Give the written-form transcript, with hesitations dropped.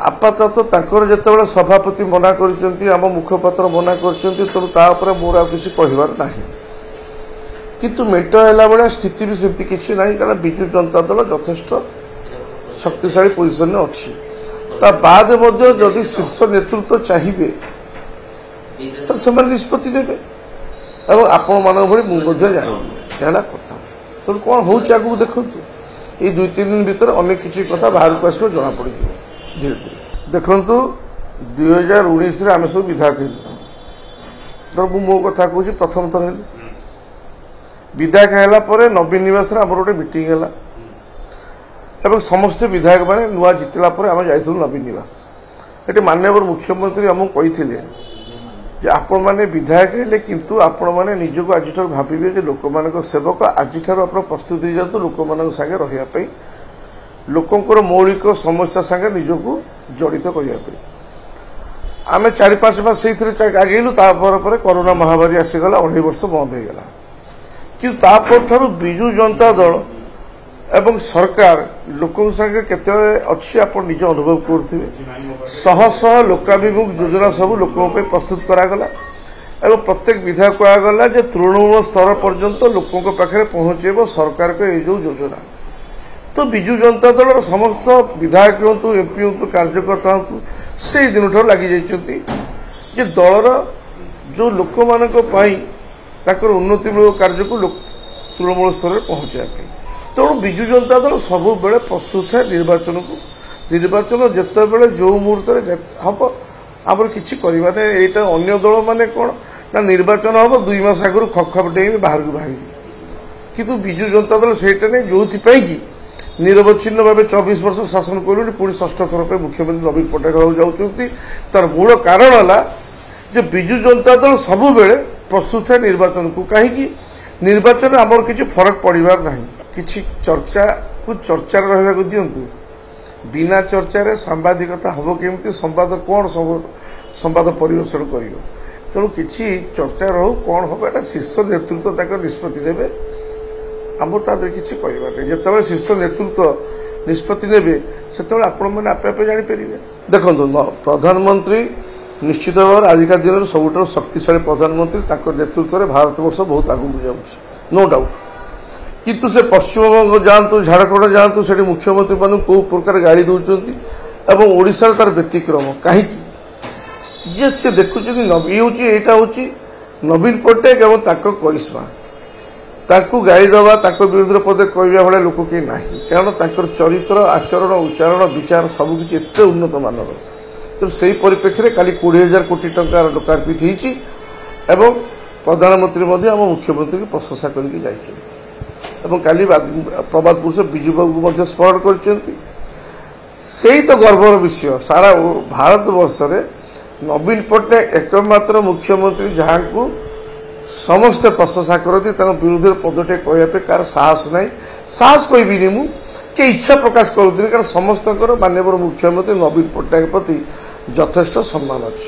आपातत तांकर जेतेबेले सभापति मना करचंती आम मुखपत्र मना करचंती तेणु तापर मोर आ किसी कहबार नाही किंतु मेट हैला बेले स्थिति भी सेमती किसी नाही कारण बिजु जनता दल यथेष्ट शक्तिशाली पोजिशन में अच्छी ता बाद मध्य जदि शीर्ष नेतृत्व चाहिए तो से निष्पत्ति देवे और आपण मान भली जाना कथा तो कौन हो आगू देखु ये 2-3 दिन भीतर अनेक किसी कथा बाहर को आस जना पड़ धीरे धीरे देखु 2019 आम सब विधायक हूँ मो कथा कहूँ प्रथम थर विधायक है नवीन निवास आम गोटे मीटिंग है एवं समस्त विधायक मैंने नुआ जितला आम जाइलु नवीन निवास ये माननीय मुख्यमंत्री आमको कही आपण मैंने विधायक हेले किंतु आपण मैंने निजक आज भावे लोक मान सेवक आज आप प्रस्तुत हो जातु लोक मान सागे रही लोकंर मौलिक समस्या सागे निजक जड़ित करने आम 4-5 मास से आगेलु कोरोना महामारी आसीगला 2.5 वर्ष बंद हो गला कि बिजु जनता दल एवं सरकार लोकों संगे केते अच्छी आप निज अनुभव करथिबे शह शह लोकाभिमुख योजना सब लोकों पे प्रस्तुत करागला एवं प्रत्येक विधायक कहगला जे तृणमूल स्तर पर्यंत लोकों के पाखे पहुंचेब सरकार के जो योजना तो बिजु जनता दल समस्त विधायक हूँ एमपी हूँ कार्यकर्ता हूँ से दिन ठार लगी जाइए दलर जो लोक मान उन्नतिमूलक कार्य को तृणमूल स्तर में पहुंचाई तेणु बिजु जनता दल सब बेले प्रस्तुत है निर्वाचन को निर्वाचन जिते बड़े जो मुहूर्त हम आम कि यहाँ अन्य दल माने कौन ना निर्वाचन हम 2 मास आगु खप डेई बाहर को बाहर किंतु बिजु जनता दल से जो कि निरवच्छिन्न भाव 24 वर्ष शासन करूँ पुणी 6ठ थर पर मुख्यमंत्री नवीन पट्टनायक जाऊँच तार मूल कारण है बिजु जनता दल सब बेले प्रस्तुत है निर्वाचन को कहीं निर्वाचन आमर किसी फरक पड़ार ना किसी चर्चा को चर्चा रहा दिंतु बिना चर्चा सांबादिकता हम केमती संवाद कौन संवाद परिवेषण कर तेणु किसी चर्चा रहू कौन हम एटा शीर्ष नेतृत्व तक निष्पत्ति देवे आम तादर किसी कहबार जिते शीर्ष नेतृत्व निष्पत्ति ने से आपण मैंने आपे जापर देखो प्रधानमंत्री निश्चित भाव आजिका दिन सबुठ शक्तिशाली प्रधानमंत्री नेतृत्व में भारतवर्ष बहुत आगू जाऊँ नो डाउट किंतु से पश्चिमबंग जातु झारखंड जातु से मुख्यमंत्री मान कौ प्रकार गाड़ी दौरान एवं ओडिशा तार व्यतिक्रम कहीं जे से देखुं यहाँ हूँ नवीन पट्टनायक एवं करिश्मा ताकू गाड़ी दवा विरुद्ध पदे कहवा भाया लोक कहीं ना कारण चरित्र आचरण उच्चारण विचार सबकि एत उन्नत मानर तो से परिप्रेक्षी काली 20,000 कोटी टंका लोकार्पित होती प्रधानमंत्री आम मुख्यमंत्री की प्रशंसा करके जाइए काली प्रभात पुरुष विजु बाबू स्मरण कर तो गर्वर विषय सारा भारत वर्ष रे नवीन पट्टनायक एकमात्र मुख्यमंत्री जहाँ को समस्ते प्रशंसा करती विरुद्ध पदटे कहवाई कार साहस ना साहस कहबी मुझे इच्छा प्रकाश करूँ कारण समस्त माननीय मुख्यमंत्री नवीन पट्टनायक प्रति यथेष्ट सम्मान अच्छी।